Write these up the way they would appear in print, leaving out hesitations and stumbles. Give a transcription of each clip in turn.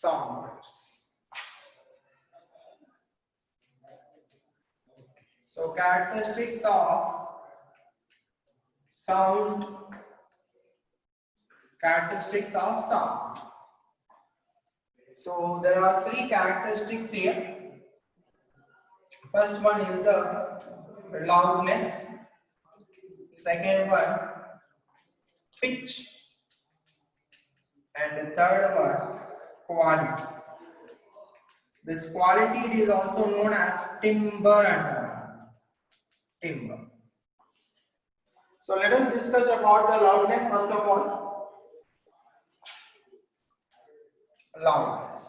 sound waves. So characteristics of sound. So there are three characteristics here. First one is the loudness, second one pitch, and the third one quality. This quality is also known as timbre and timbre. So let us discuss about the loudness. First of all, loudness.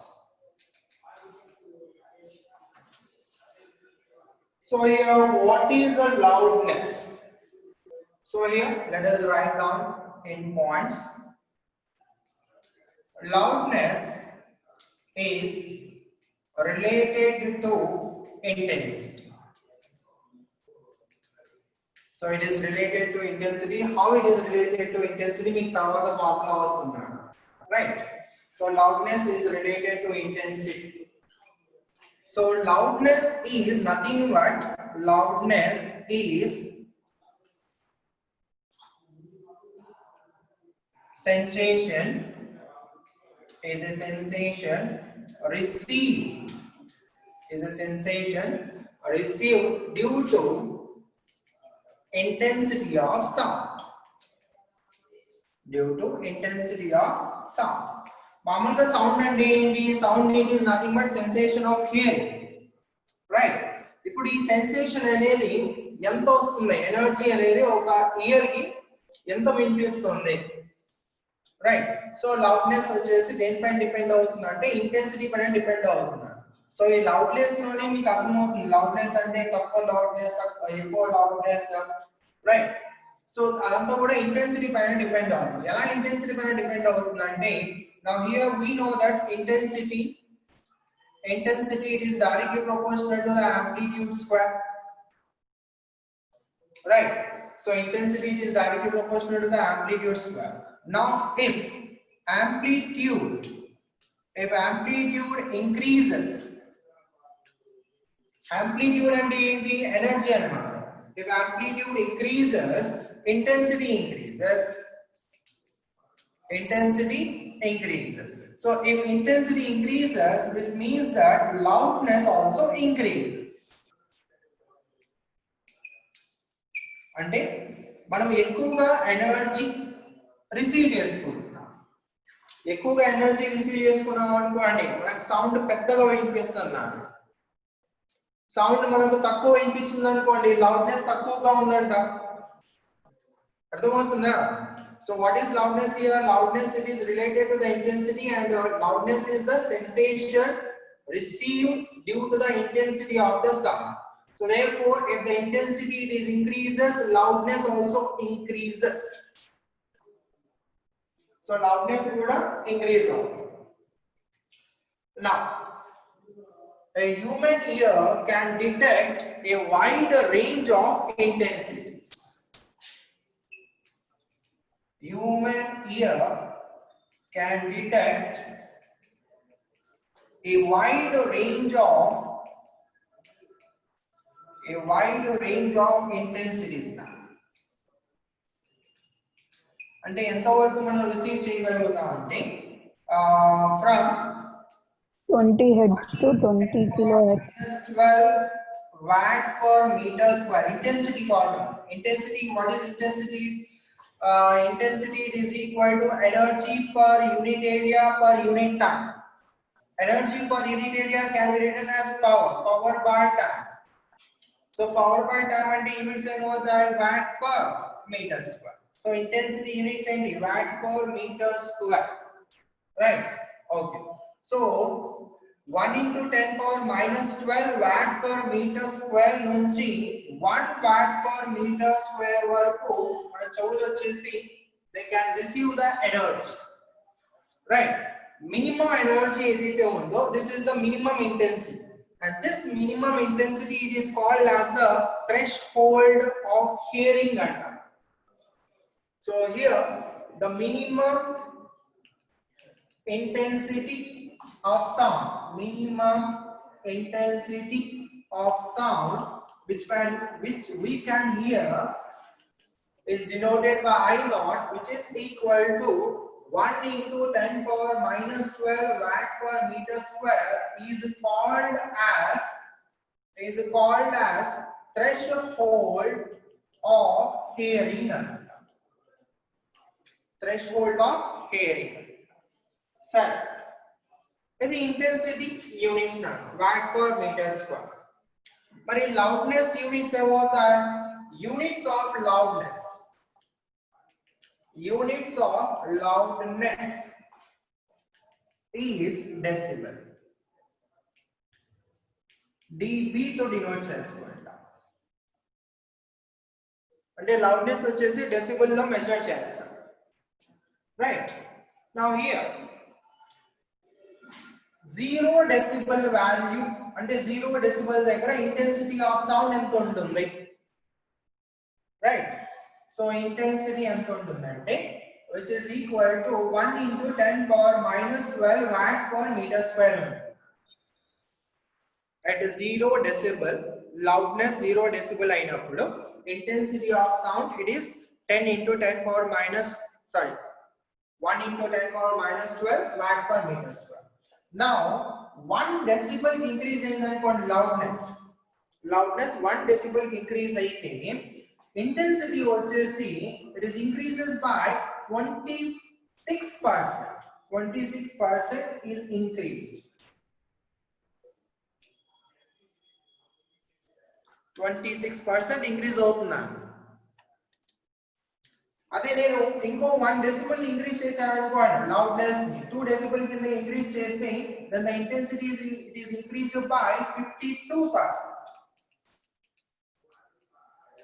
So here, what is the loudness? So here, let us write down in points. Loudness is related to intensity. So it is related to intensity. How it is related to intensity? Right. So loudness is related to intensity. So loudness is nothing but sensation received due to intensity of sound. Mamulga sound and sound is nothing but sensation of hearing. Right. ఇప్పుడు ఈ sensation అనేది ఎంత వస్తుంది, energy అనేది ఒక year కి ఎంత వినిపిస్తుంది. రైట్. సో లౌడ్నెస్ వచ్చేసి దేనిపైన డిపెండ్ అవుతుంది అంటే ఇంటెన్సిటీ పైన డిపెండ్ అవుతుంది. సో ఈ లౌడ్నెస్ లోనే మీకు అర్థమవుతుంది లౌడ్నెస్ అంటే తక్కువ లౌడ్నెస్, ఎక్కువ లౌడ్నెస్. రైట్. సో అదంతా కూడా ఇంటెన్సిటీ పైన డిపెండ్ అవుతుంది. ఎలా ఇంటెన్సిటీ పైన డిపెండ్ అవుతుంది అంటే now here we know that intensity it is directly proportional to the amplitude square. Right. So intensity it is directly proportional to the amplitude square. Now if amplitude increases, amplitude and energy anamata. If amplitude increases, intensity increases. So if intensity increases, this means that loudness also increases. అంటే మనం ఎక్కువగా energy receive చేసుకుంటున్నాం అనుకోండి, మనకు sound పెద్దగా వినిపిస్తుంది. Sound మనకు తక్కువ వినిపించింది అనుకోండి, లౌడ్నెస్ తక్కువగా ఉందంట. అర్థమవుతుందా? So what is loudness here? Loudness it is related to the intensity, and loudness is the sensation received due to the intensity of the sound. So therefore, if the intensity it is increases, loudness also increases. So loudness would increase. Now, a human ear can detect a wide range of intensities. Human ear can detect a wide range of intensities. అంటే ఎంత వరకు మనం receive చేయగలుగుతాం అంటే from 20 hertz to 20 kilohertz. 12 watt per meter square. Intensity formula. Intensity, what is intensity? Intensity is equal to energy per unit area per unit time. Energy per unit area can be written as power by time. So power by time and units are watt per meter square. So intensity units and watt per meter square. Right. Okay. So 1 into 10 power minus 12 watt per meter square nunchi 1 watt per meter square varaku mana chevulu vachesi they can receive the energy. Right. Minimum energy edaithe undo, this is the minimum intensity, and this minimum intensity it is called as the threshold of hearing anta. So here the minimum intensity of sound, minimum intensity of sound which we can hear is denoted by I naught, which is equal to 1 into 10 power minus 12 watt per meter square is called as threshold of hearing. Threshold of hearing. Sir, the intensity units now watt per meter square. But in loudness units units of loudness. Units of loudness is decibel. dB to denote చేసుకుంటా. అంటే loudness వచ్చేసి decibel లో measure చేస్తాం. Right? Now here 0 decibel value అంటే 0 decibel దగ్గర intensity of sound ఎంత ఉంటుంది? Right? So intensity ఎంత ఉంటుందంటే which is equal to 1 into 10 power minus 12 watt per meter square. At 0 decibel, loudness 0 decibel అయినప్పుడు intensity of sound it is 1 into 10 power minus 12 watt per meter square. Now 1 decibel increase in loudness 1 decibel increase అయితే intensity వచ్చేసి it is increases by 26% is increased. 26% increase అవుతుందండి. అదే నేను ఇంకో 1 decibel increase చేశాను అనుకోండి loudness ని 2 decibel కింద increase చేస్తే then the intensity is increased by 52%.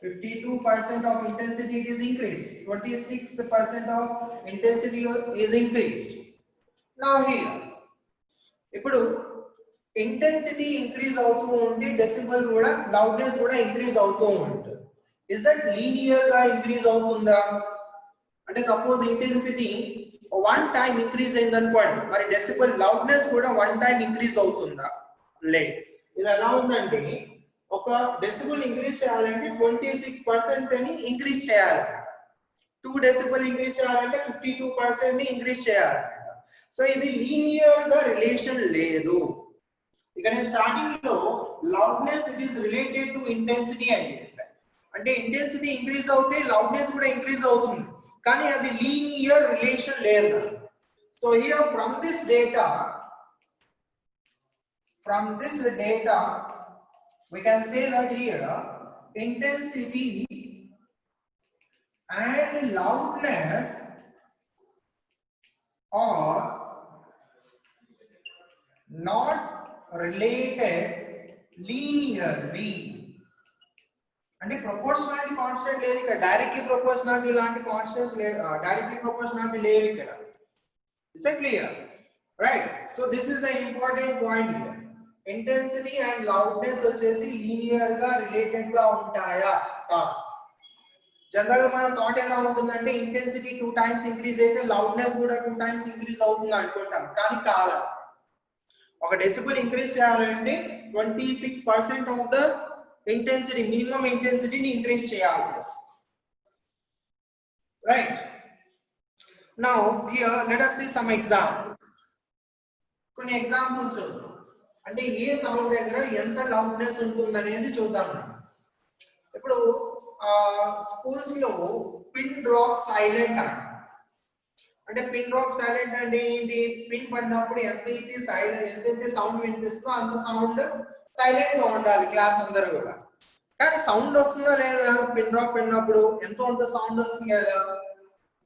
52% of intensity is increased. 26% of intensity is increased. Now here ఇప్పుడు intensity increase అవుతూ ఉంటే decibel కూడా loudness కూడా increase అవుతూ ఉంటుంది. Is that linear గా increase అవుతుందా? అంటే suppose intensity one time increase అయింది అనుకోండి మరి decibel loudness కూడా one time increase అవుతుందా? లేదు. ఇది ఎలా ఉందంటే ఒక decibel increase చేయాలంటే 26% అని increase చేయాలి. 2 decibel increase చేయాలంటే 52% ని increase చేయాలి. సో ఇది లీనియర్ గా రిలేషన్ లేదు. ఇక నేను స్టార్టింగ్ లో loudness it is related to intensity అని చెప్పాను. అంటే ఇంటెన్సిటీ ఇంక్రీజ్ అవుతే loudness కూడా ఇంక్రీజ్ అవుతుంది. కానీ అది లీనియర్ రిలేషన్ లేదు. So here from this data we can say that here intensity and loudness are not related linearly. అంటే proportionality constant లేదు ఇక్కడ, directly proportionality లాంటి constants directly proportionality లేవు ఇక్కడ. Is that clear? Right? So this is the important point here. Intensity and loudness వచ్చేసి linear గా related గా ఉంటాయా? జనరల్ గా మన థాట్ ఎలా ఉంటుందంటే ఇంటెన్సిటీ 2 టైమ్స్ ఇంక్రీజ్ అయితే loudness కూడా 2 టైమ్స్ ఇంక్రీజ్ అవుతుంది అనుకుంటాం, కానీ కాదు. ఒక డెసిబెల్ ఇంక్రీజ్ చేయాలంటే 26% of the intensity, minimum intensity ni increase చేయాల్సి వస్తుంది. Right? Now here let us see some examples. కొన్ని ఎగ్జాంపుల్స్ చూద్దాం. అంటే ఏ సౌండ్ దగ్గర ఎంత లౌడ్నెస్ ఉంటుందనేది చూద్దాం. ఇప్పుడు స్కూల్స్ లో పిన్ డ్రాప్ సైలెంట్ అంటే పిన్ డ్రాప్ సైలెంట్ అంటే ఏంటి? పిన్ పడినప్పుడు ఎంతైతే సౌండ్ వినిపిస్తుందో అంత సౌండ్ సైలెంట్ గా ఉండాలి క్లాస్ అందరూ కూడా. కానీ సౌండ్ వస్తుందా లేదా? పిన్ డ్రాప్ పడినప్పుడు ఎంతో అంత సౌండ్ వస్తుంది కదా,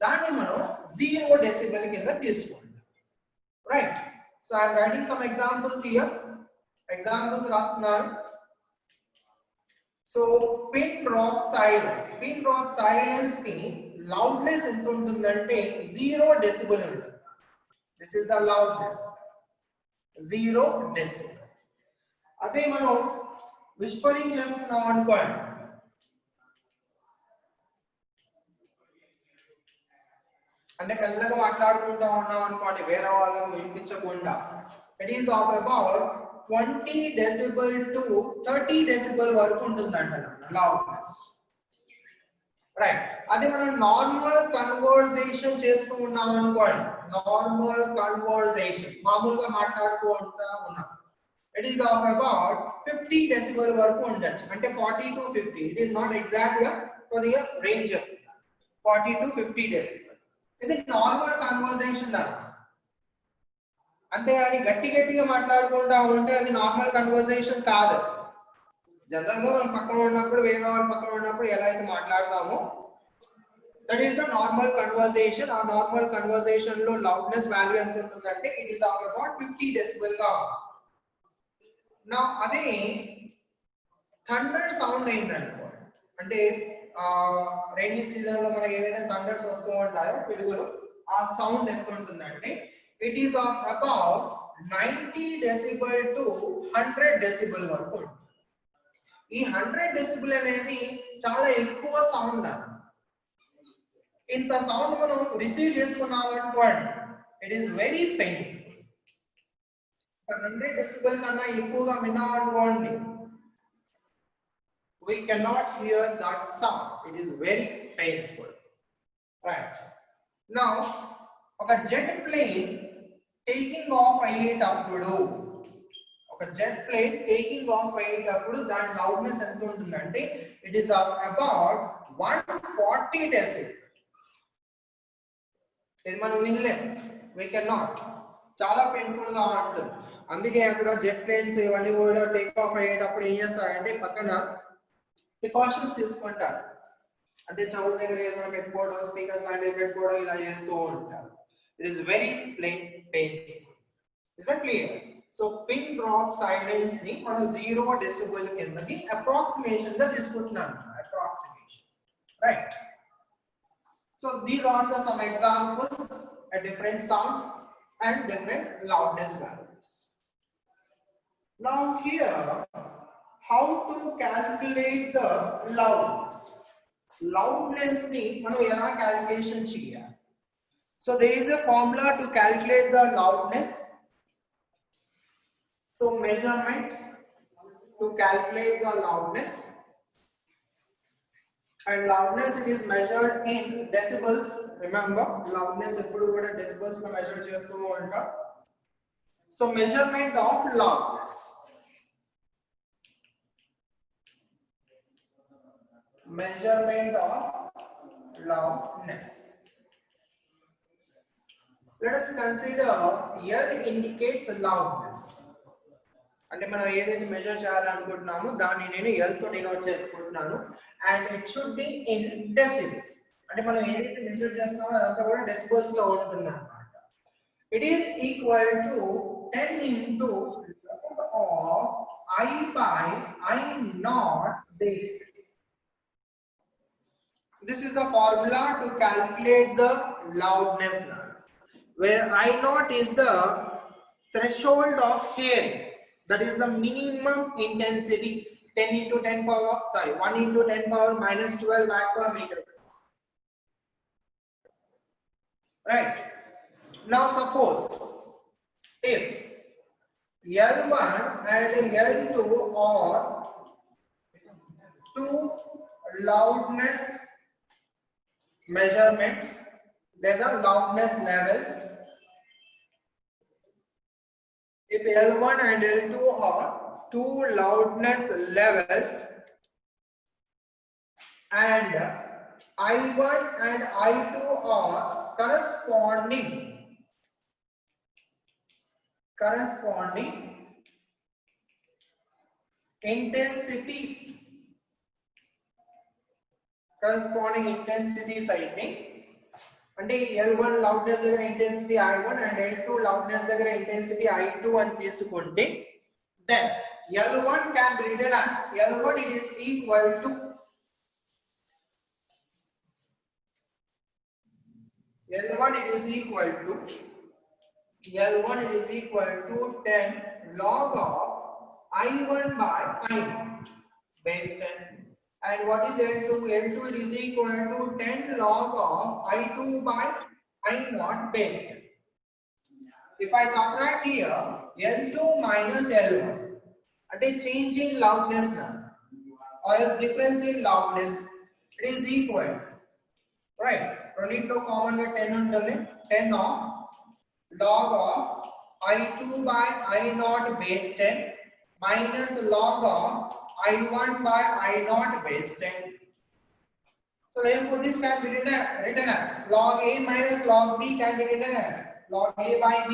దాన్ని మనం 0 decibel కింద తీసుకుంటాం. Right? So I'm writing some examples here. Examples రాస్తున్నాను. సో పిన్ డ్రాప్ సైలెన్స్ కి loudness ఎంత ఉంటుందంటే 0 decibel ఉంటుంది. This is the loudness, 0 decibel. అదే మనం విస్పరింగ్ చేస్తున్నాం అనుకోండి, అంటే మెల్లగా మాట్లాడుకుంటా ఉన్నాం అనుకోండి వేరే వాళ్ళకు వినిపించకుండా, It is of about 20 decibel to 30 decibel వరకు ఉంటుందంట loudness. Right. అదే మనం నార్మల్ కన్వర్సేషన్ చేస్తూ ఉన్నాం అనుకోండి, నార్మల్ కన్వర్సేషన్ మామూలుగా మాట్లాడుతూ ఉన్నాం, it is of about 50 decibel వరకు ఉండొచ్చు. అంటే 40 to 50. It is not exact గా కొద్దిగా రేంజ్ 40 to 50 decibel. ఇది నార్మల్ కన్వర్సేషన్ లా. అంతేగాని గట్టిగా మాట్లాడుకుంటా ఉంటే అది నార్మల్ కన్వర్సేషన్ కాదు. జనరల్ గా మనం పక్కన ఉన్నప్పుడు, వేరే వాళ్ళ పక్కన ఉన్నప్పుడు ఎలా అయితే మాట్లాడతామో, that is the normal conversation. ఆ నార్మల్ కన్వర్సేషన్ లో లౌడ్నెస్ వాల్యూ ఎంత ఉంటుందంటే it is of about 50 decibel గా. నా అదే థండర్ సౌండ్ అయిందనుకోండి, అంటే రైనీ సీజన్ లో మనకి ఏవైతే థండర్స్ వస్తూ ఉంటాయో పిడుగులు, ఆ సౌండ్ ఎంత ఉంటుందంటే it is of about 90 decibel to 100 decibel వరకు ఉంటుంది. ఈ 100 decibel అనేది చాలా ఎక్కువ సౌండ్. ఇంత సౌండ్ మనం రిసీవ్ చేసుకున్నాం అనుకోండి, it is very painful. 100 decibel కన్నా ఎక్కువగా విన్నాం అనుకోండి, we cannot hear that sound. It is very painful. Right. Now, ఒక జెట్ ప్లేన్ టేకింగ్ ఆఫ్ అయ్యేటప్పుడు, ఒక జెట్ ప్లేన్ టేకింగ్ ఆఫ్ అయ్యేటప్పుడు దాని లౌడ్నెస్ ఎంత ఉంటుందంటే ఇట్ ఈస్ అబౌట్ 140 decibel. ఇది మనం వినలేం, we cannot. చాలా పెయిన్ఫుల్ గా ఉంటుంది. అందుకే అక్కడ జెట్ ప్లేన్స్ ఇవన్నీ కూడా టేక్ ఆఫ్ అయ్యేటప్పుడు ఏం చేస్తారంటే పక్కన ప్రికాషన్స్ తీసుకుంటారు. అంటే చెవుల దగ్గర ఏదైనా పెట్టుకోవడం, స్పీకర్స్ లాంటివి పెట్టుకోవడం, ఇలా చేస్తూ ఉంటారు. It is very painful. Is that clear? So pin drop silence ని మనం 0 decibel కిందకి అప్రాక్సిమేషన్ గా తీసుకుంటున్నాం. Approximation, right? So these are the some examples at different sounds and different loudness values. Now here, how to calculate the loudness? Loudness ni manu ela calculation cheyali. So there is a formula to calculate the loudness. So measurement to calculate the loudness, and loudness it is measured in decibels. Remember, loudness eppudu kuda decibels lo measure chestu unta. So measurement of loudness, measurement of loudness. Let us consider L indicates loudness. అంటే మనం ఏదైతే measure చేయాలనుకుంటున్నామో దాన్ని నేను L తో denote చేసుకుంటున్నాను, and it should be in decibels. అంటే మనం ఏదైతే మెజర్ చేస్తున్నామో అదంతా కూడా డెసిబెల్స్ లో ఉంటుంది అన్నమాట. It is equal to 10 into root of I by I naught base 10. This is the formula to calculate the loudness now, where I naught is the threshold of hearing. That is the minimum intensity. 1 into 10 power minus 12 watt per meter. Right. Now suppose if L1 and L2 are two loudness measurements, they are loudness levels. If L1 and L2 are two loudness levels and I1 and I2 are corresponding intensities, I think. అంటే L1 loudness దగ్గర intensity I1 and L2 loudness దగ్గర intensity I2 అని తీసుకుంటే, then L1 can be written as L1 is equal to L1 log of I1 by I0 base 10. And what is L2? L2 is equal to 10 log of I2 by I0 base 10. if I subtract here L2 minus L1, అంటే change in loudness now, or else difference in loudness, it is equal, right? రెండిట్లో common గా 10 ఉంటుంది. 10 of log of I2 by I0 base 10 minus log of I1 by I0 base 10. So therefore this can be written as log A minus log B can be written as log A by B.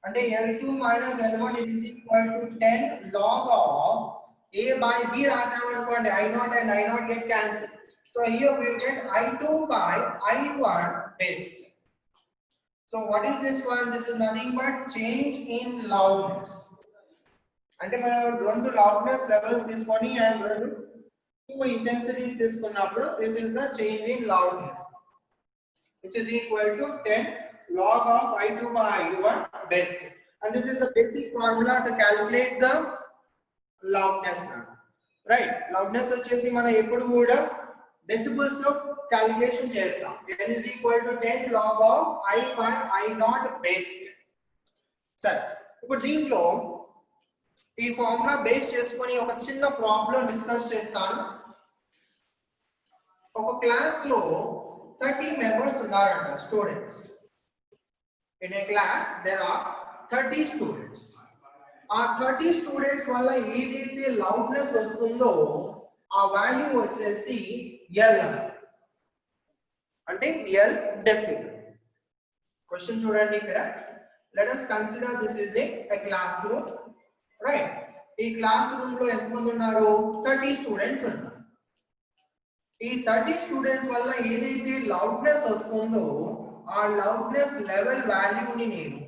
And L2 minus L1 is equal to 10 log of A by B. I0 and I0 get cancelled. So here we will get I2 by I1 base 10. So what is this one? This is nothing but change in loudness. అంటే మనం రెండు loudness levels తీసుకొని and two intensities తీసుకున్నప్పుడు this is the change in loudness, which is equal to 10 log of I2 by I1 base 10. And this is the basic formula to calculate the loudness now, right? Loudness వచ్చేసి మనం ఎప్పుడు కూడా decibels లో calculation చేస్తాం. N is equal to 10 log of I by I0 base 10. సరే, ఇప్పుడు దీంట్లో ఈ ఫార్ములా బేస్ చేసుకొని ఒక చిన్న ప్రాబ్లం డిస్కస్ చేస్తాను. ఒక క్లాస్ లో 30 మెంబర్స్ ఉన్నారంట, students. In a class there are 30 students. ఆ 30 స్టూడెంట్స్ వల్ల ఏదైతే లౌడ్నెస్ వస్తుందో ఆ వాల్యూ వచ్చేసి L అంటే L డెసిబెల్. క్వశ్చన్ చూడండి ఇక్కడ. let us consider this is a classroom, right? ఈ క్లాస్ రూమ్ లో ఎంతమంది ఉన్నారు? 30 స్టూడెంట్స్ ఉన్నారు. ఈ 30 స్టూడెంట్స్ వల్ల ఏదైతే లౌడ్నెస్ వస్తుందో ఆ లౌడ్నెస్ లెవెల్ వాల్యూని నేను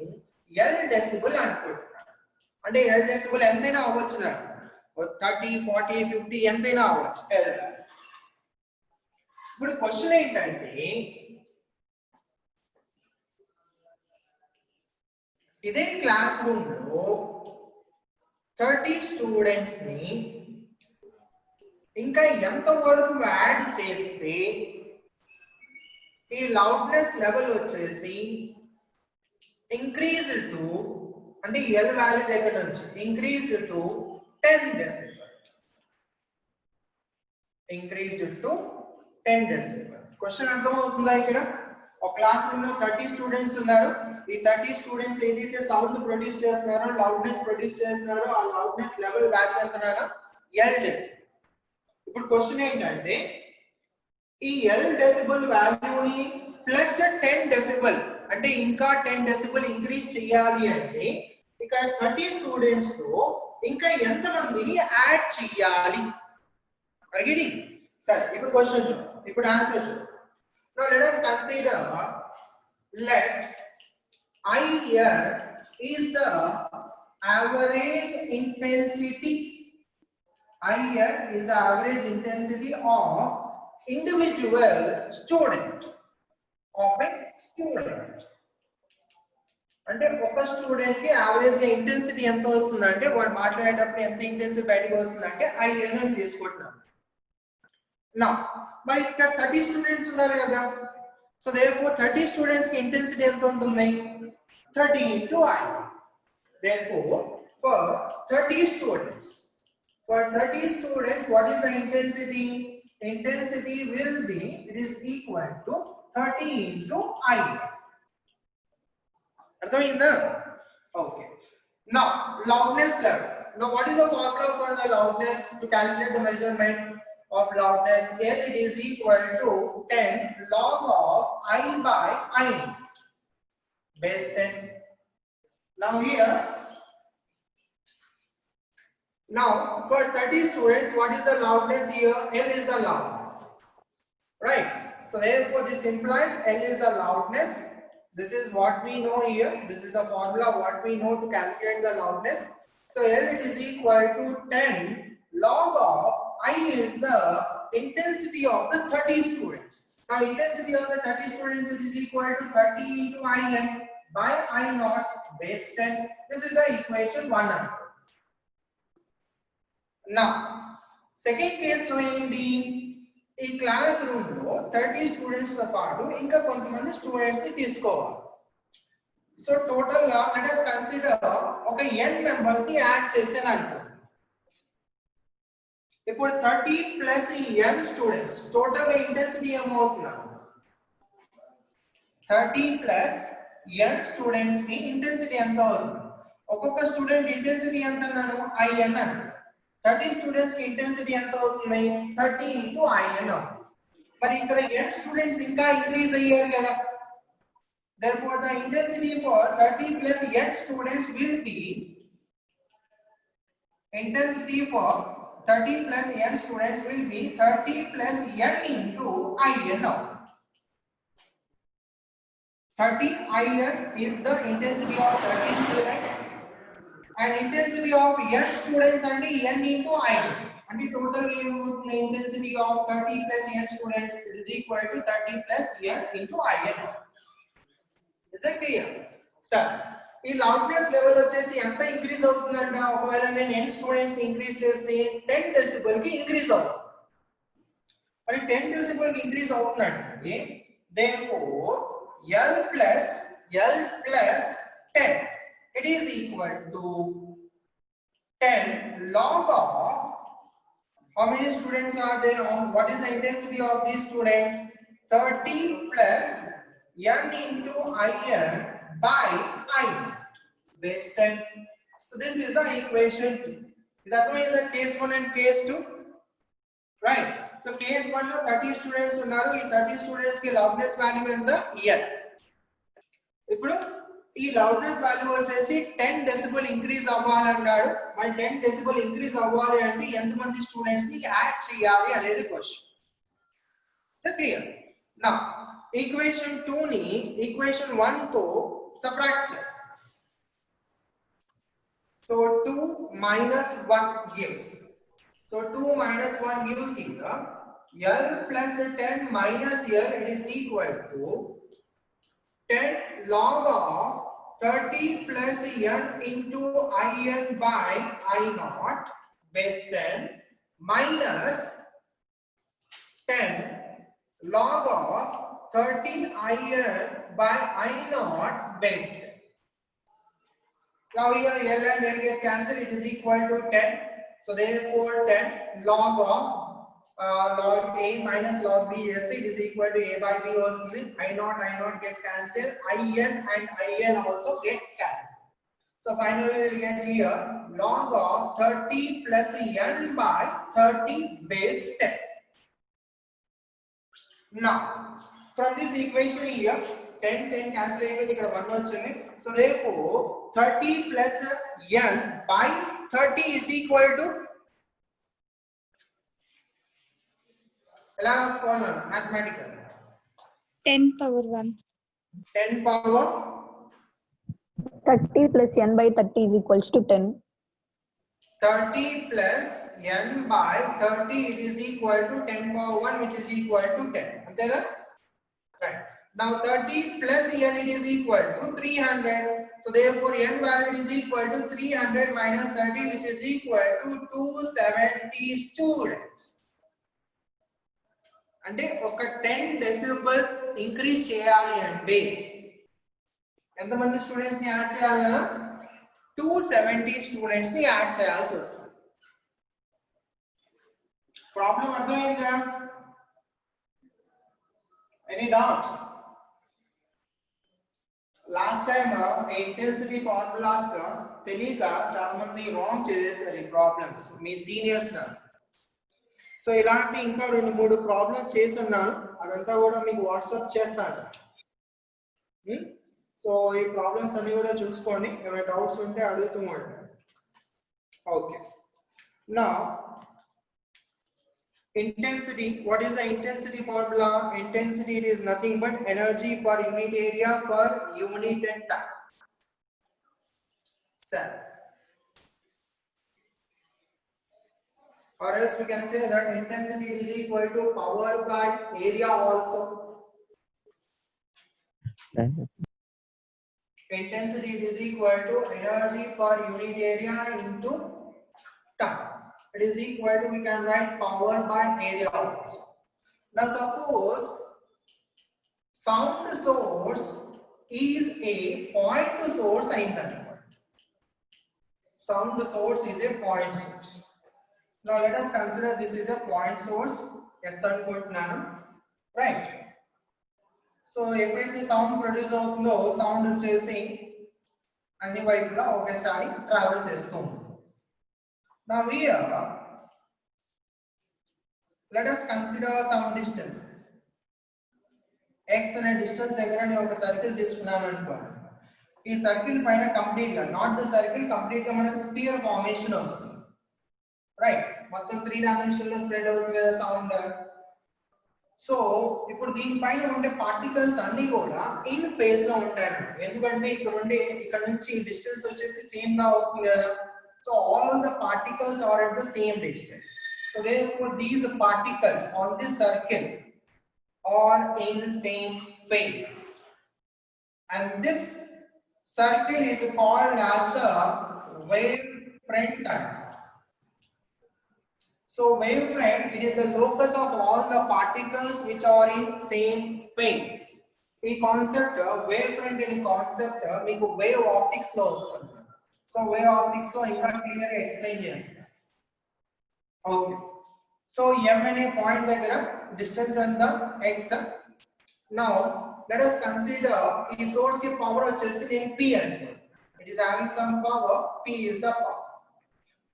L డెసిబెల్ అనుకుంటున్నాను. అంటే L డెసిబెల్ ఎంతైనా అవ్వచ్చు, 30, 40, 50 ఎంతైనా అవ్వచ్చు L. ఇప్పుడు క్వశ్చన్ ఏంటంటే ఇదే క్లాస్ రూమ్ లో 30 స్టూడెంట్స్ ని ఇంకా ఎంత వరకు యాడ్ చేస్తే ఈ లౌడ్నెస్ లెవెల్ వచ్చేసి ఇంక్రీజ్ టు, అంటే L వాల్యూ దగ్గర నుంచి increase to 10 decibel. Increase to 10 decibel. Question అర్థమవుతుందా? ఇక్కడ ఒక క్లాస్ రూమ్ లో 30 స్టూడెంట్స్ ఉన్నారు. ఈ 30 స్టూడెంట్స్ ఏదైతే సౌండ్ ప్రొడ్యూస్ చేస్తున్నారో, లౌడ్నెస్ ప్రొడ్యూస్ చేస్తున్నారో ఆ లౌడ్నెస్ లెవెల్ వాల్యూ ఎంతనా? L decibel. ఇప్పుడు క్వశ్చన్ ఏంటంటే ఈ L డెసిబెల్ వాల్యూని ప్లస్ 10 డెసిబెల్, అంటే ఇంకా 10 డెసిబెల్ ఇంక్రీజ్ చేయాలి అంటే ఇక్కడ 30 స్టూడెంట్స్ లో ఇంకా ఎంత మందిని యాడ్ చేయాలి? అడిగింది. సరే, ఇప్పుడు క్వశ్చన్, ఇప్పుడు answer. Now let us consider, let I here is the average intensity. I here is the average intensity of individual student, of a student. అంటే ఒక స్టూడెంట్ కి యావరేజ్ గా ఇంటెన్సిటీ ఎంత వస్తుందంటే వాడు మాట్లాడేటప్పుడు ఎంత ఇంటెన్సిటీ బయటకు వస్తుందంటే IN తీసుకుంటున్నాం. నా మరి ఇక్కడ 30 స్టూడెంట్స్ ఉన్నారు కదా. సో therefore 30 స్టూడెంట్స్ కి ఇంటెన్సిటీ ఎంత ఉంటుంది? 30 into I. Therefore for 30 students, what is the intensity? Intensity will be, it is equal to 30 into I. అర్థమైందా? Okay. Now loudness level. Now what is the formula for the loudness? To calculate the measurement of loudness, L it is equal to 10 log of I by I base 10. Now here, now for 30 students, what is the loudness here? L is the loudness, right? So therefore this implies L is the loudness. This is what we know here. This is the formula what we know to calculate the loudness. So L it is equal to 10 log of I is the intensity of the 30 students. Now intensity of the 30 students, it is equal to 30 into IN by I0 base 10. This is the equation 100. Now second case lo enti, ఈ class room లో 30 students తో పాటు ఇంకా కొంతమంది students ని తీసుకోవాలి. So total గా let us consider ఒక n members ని యాడ్ చేసాను అనుకో. ఇప్పుడు 30 ప్లస్ n స్టూడెంట్స్ టోటల్ గా ఇంటెన్సిటీ ఏమవుతుంది? 30 ప్లస్ n స్టూడెంట్స్ ని ఇంటెన్సిటీ ఎంత అవుతుంది? ఒక్కొక్క స్టూడెంట్ ఇంటెన్సిటీ ఎంత అన్నాను? in అన్నాను. 30 స్టూడెంట్స్ కి ఇంటెన్సిటీ ఎంత అవుతుంది? 30 into in అవుతుంది. మరి ఇక్కడ n స్టూడెంట్స్ ఇంకా ఇంక్రీజ్ అయ్యారు కదా. Therefore the intensity for 30 plus n students will be intensity for 30 plus n students will be 30 plus n into in now. 30 in is the intensity of 30 students and intensity of n students and n into in. And the total intensity of 30 plus n students is equal to 30 plus n into in. Is that clear? Sir, ఈ loudness level వచ్చేసి ఎంత increase అవుతుందంట? ఒకవేళ నేను n students ని increase చేస్తే 10 decibel కి increase అవుతుంది. మరి 10 డెసిబెల్ కి ఇంక్రీజ్ అవుతుందంటే therefore L plus 10 it is equal to 10 log of how many students are there? What is the intensity of these students? 30 plus n into in by I base 10. So this is the equation. Is that in the case 1 and case 2? Right. So case 1 లో 30 students ఉన్నారు. ఈ 30 students కి loudness value ఎంత? n. ఇప్పుడు ఈ loudness value వచ్చేసి 10 decibel increase అవ్వాలన్నాడు. మరి 10 decibel increase అవ్వాలి అంటే ఎంతమంది స్టూడెంట్స్ ని యాడ్ చేయాలి అనేది క్వశ్చన్. క్లియర్? నా equation 2 ని equation 1 తో సబ్ట్రాక్ట్ చేస్తాం. So 2 minus 1 gives. So 2 minus 1 gives here L plus 10 minus L, it is equal to 10 log of 30 plus n into in by I naught base 10 minus 10 log of 13 in by I naught base 10. Now here L and L get cancelled, it is equal to 10. So therefore 10 log of log A minus log B is equal to A by B వస్తుంది. I naught get cancelled. In and in also get cancelled. So finally we will get here log of 30 plus n by 30 base 10. Now from this equation here 10 cancel అయిపోయింది, ఇక్కడ 1 వచ్చింది. So therefore 30 plus n by 30 is equal to ఎలా రాసుకోవాలి mathematical 10 power 1. 10 power 30 plus n by 30 is equals to 10. 30 plus n by 30 it is equal to 10 power 1 which is equal to 10. అంతేనా? Right. Now 30 plus n it is equal to 300. So therefore n value is equal to 300 minus 30 which is equal to 270 students. అంటే ఒక 10 decibel increase చేయాలి అంటే ఎంతమంది students ని add చేయాలి? 270 students ని add చేయాల్సి వస్తుంది. ప్రాబ్లం అర్థమైందా? Any doubts? Last time intensity formulas తెలియక చాలా మంది రాంగ్ చేసేసారు ఈ ప్రాబ్లమ్స్ మీ సీనియర్స్ గా. సో ఇలాంటి ఇంకా 2-3 ప్రాబ్లమ్స్ చేసి ఉన్నాను, అదంతా కూడా మీకు వాట్సాప్ చేస్తాను. సో ఈ ప్రాబ్లమ్స్ అన్ని కూడా చూసుకోండి, ఏమైనా డౌట్స్ ఉంటే అడుగుతూ ఉండండి. Okay. Now intensity, what is the intensity formula? Intensity it is nothing but energy per unit area per unit time. Sir, or else we can say that intensity is equal to power by area also. Intensity is equal to energy per unit area into time. It is equal to, we can write power by area also. Now suppose sound source is a point to source అయిందన్నమాట. Sound source is a point source. Now let us consider this is a point source. Yes అనుకుంటున్నాను, right? So ఎప్పుడైతే sound produce అవుతుందో sound వచ్చేసి అన్ని వైపులా ఒకేసారి travel చేస్తూ ఉంటుంది. Now here let us consider some distance. x అనే డిస్టెన్స్ దగ్గర నేను ఒక సర్కిల్ తీసుకున్నాను అనుకోండి. ఈ సర్కిల్ పైన కంప్లీట్ గా నాట్ ద సర్కిల్ కంప్లీట్ గా మనకు స్పియర్ ఫార్మేషన్ వస్తుంది, రైట్? మొత్తం 3 డైమెన్షన్ లో స్ప్రెడ్ అవుతుంది కదా సౌండ్. సో ఇప్పుడు దీనిపైన ఉండే పార్టికల్స్ అన్ని కూడా ఇన్ ఫేజ్ లో ఉంటాయి, ఎందుకంటే ఇక్కడ నుంచి డిస్టెన్స్ వచ్చేసి సేమ్ గా అవుతుంది కదా. So all the particles are at the same distance. So therefore these particles on this circle are in same phase, and this circle is called as the wavefront. So wavefront, it is the locus of all the particles which are in same phase. ఈ concept wavefront అనే concept మీకు wave optics లో వస్తుంది. So wave optics లో ఇంకా clear గా explain చేస్తాను. Okay, so m అనే పాయింట్ దగ్గర డిస్టెన్స్ ఎంత x. Now let us consider ఈ సోర్స్ కి పవర్ వచ్చేసి నేను p అంటే it is having some power, p is the power.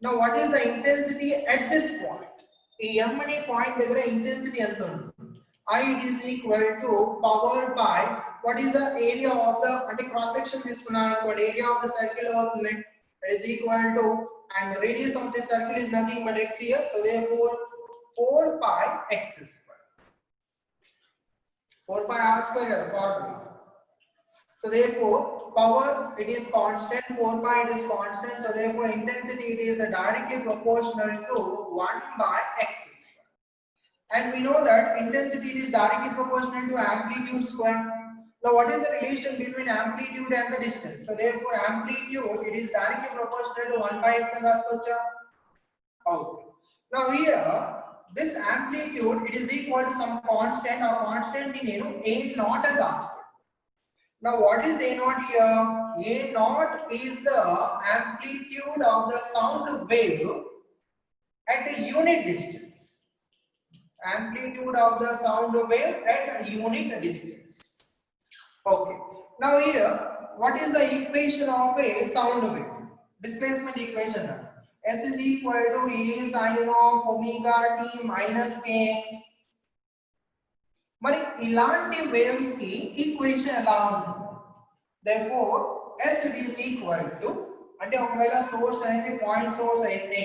Now what is the intensity at this point? ఈ m అనే పాయింట్ దగ్గర ఇంటెన్సిటీ ఎంత ఉంటుంది? I it is equal to power by what is the area of the అంటే cross section తీసుకున్నాను అనుకోండి, area of the circle అవుతుంది, it is equal to, and radius of the circle is nothing but x here, so therefore 4 pi x square. 4 pi r square is the formula. So therefore power it is constant, 4 pi it is constant, so therefore intensity it is directly proportional to 1 by x square. And we know that intensity is directly proportional to amplitude square. Now what is the relation between amplitude and the distance? So therefore amplitude it is directly proportional to 1 by x and raskocha. Okay. Now here this amplitude it is equal to some constant, or constant in a naught and raskocha. Now what is a naught here? A naught is the amplitude of the sound wave at a unit distance. Amplitude of the sound wave at a unit distance. Okay. Now here, what is the equation of a sound wave? Displacement equation. S is equal to E sin of omega t minus kx. మరి ఇలాంటి waves కి equation ఎలా ఉంటుంది? Therefore S it is equal to, అంటే ఒకవేళ source అనేది point source అయితే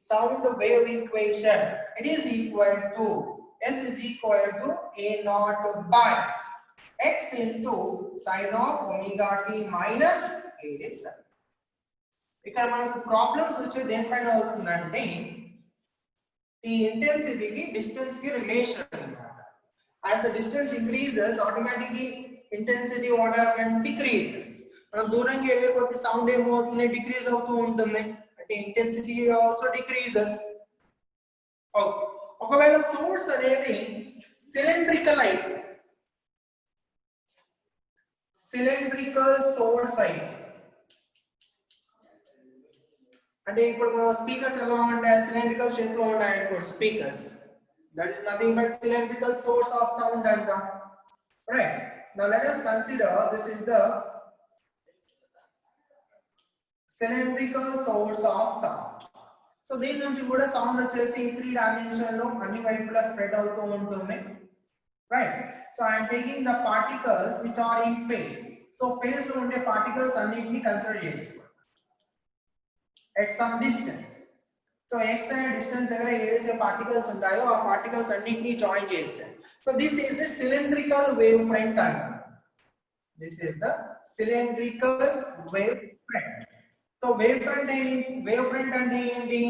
sound wave equation it is equal to S is equal to a naught by x into sin of omega t minus kx. ఇక్కడ మనకు problems వచ్చే దేనిపైన వస్తుందంటే ఈ ఇంటెన్సిటీకి డిస్టెన్స్ కి రిలేషన్ అన్నమాట. As the distance increases, automatically intensity what happens decreases. మనం దూరంగా వెళ్ళే కొద్ది సౌండ్ ఏమవుతుంది, డిక్రీజ్ అవుతూ ఉంటుంది, అంటే ఇంటెన్సిటీ ఆల్సో డిక్రీజెస్. ఓకే, ఒకవేళ సోర్స్ అనేది సిలిండ్రికల్ అయితే, సిలిండ్రికల్ సోర్స్ అయితే, అంటే ఇప్పుడు స్పీకర్స్ ఎలా ఉంటాయి, సిలిండ్రికల్ షేప్ లో ఉంటాయి అనుకోండి speakers, that is nothing but cylindrical source of sound data, right? Now let us consider this is the cylindrical source of sound. So దీని నుంచి కూడా సౌండ్ వచ్చేసి 3 డైమెన్షన్ లో అన్ని వైపులా స్ప్రెడ్ అవుతూ ఉంటుంది, right? So I am taking the particles which are in phase. So phase లో ఉండే particles అన్నిటిని కన్సిడర్ చేసుకోండి at some distance. So x అనే డిస్టెన్స్ దగ్గర ఏదైతే పార్టికల్స్ ఉంటాయో ఆ పార్టికల్స్ అన్నిటిని జాయిన్ చేశారు. So this is the cylindrical wave front అంటారు. This is the cylindrical wave front. So wave front అంటే ఏంటి?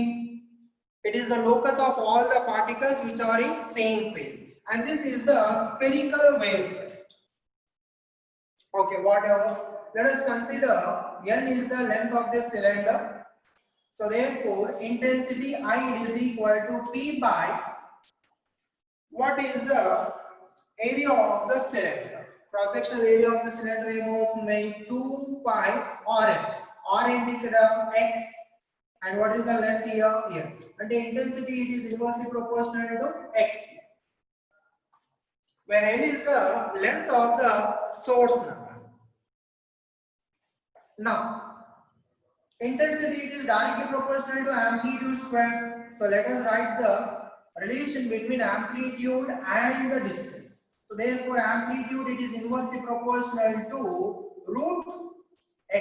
It is the locus of all the particles which are in same phase, and this is the spherical wave front. Okay, whatever. Let us consider L is the length of this cylinder. So therefore intensity I is equal to P by what is the area of the cylinder. cross sectional area of the cylinder ఏమవుతుంది 2 pi rn ఏంటి ఇక్కడ x and what is the length here అంటే intensity it is inversely proportional to x where n is the length of the source number. Now intensity it is directly proportional to amplitude square. So let us write the relation between amplitude and the distance. So therefore amplitude it is inversely proportional to root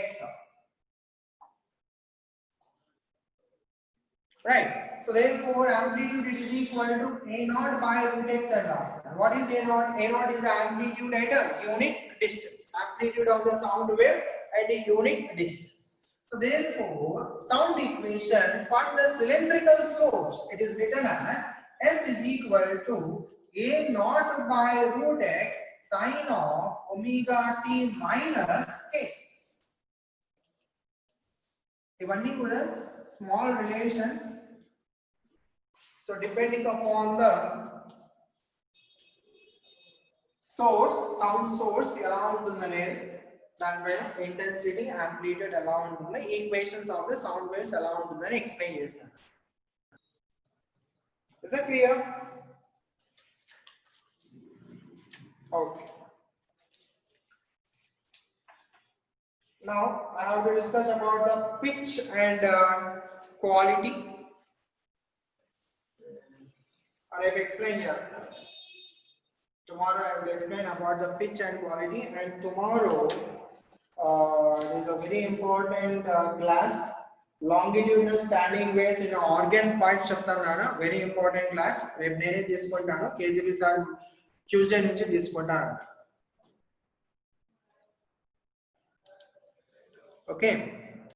x. Right. So therefore amplitude it is equal to a naught by root x and last. What is a naught? A naught is the amplitude at a unit distance. Amplitude of the sound wave at a unit distance. So therefore sound equation for the cylindrical source it is written as S is equal to a naught by root x sine of omega t minus k. ఇవన్నీ కూడా small relations. So depending upon the source, sound source ఎలా ఉంటుందనేది దానిపైన intensity, amplitude ఎలా ఉంటుందో equations of the sound waves ఎలా ఉంటుందని explain చేశాను. Is that clear? Okay. Now I have to discuss about the pitch and quality. I will explain yesterday. Tomorrow I will explain about the pitch and quality, and tomorrow is a very important class, longitudinal standing waves in organ pipes చెప్తాను. Very important class. రేపు నేనే తీసుకుంటాను. KGB sir Tuesday నుంచి తీసుకుంటాను. Okay.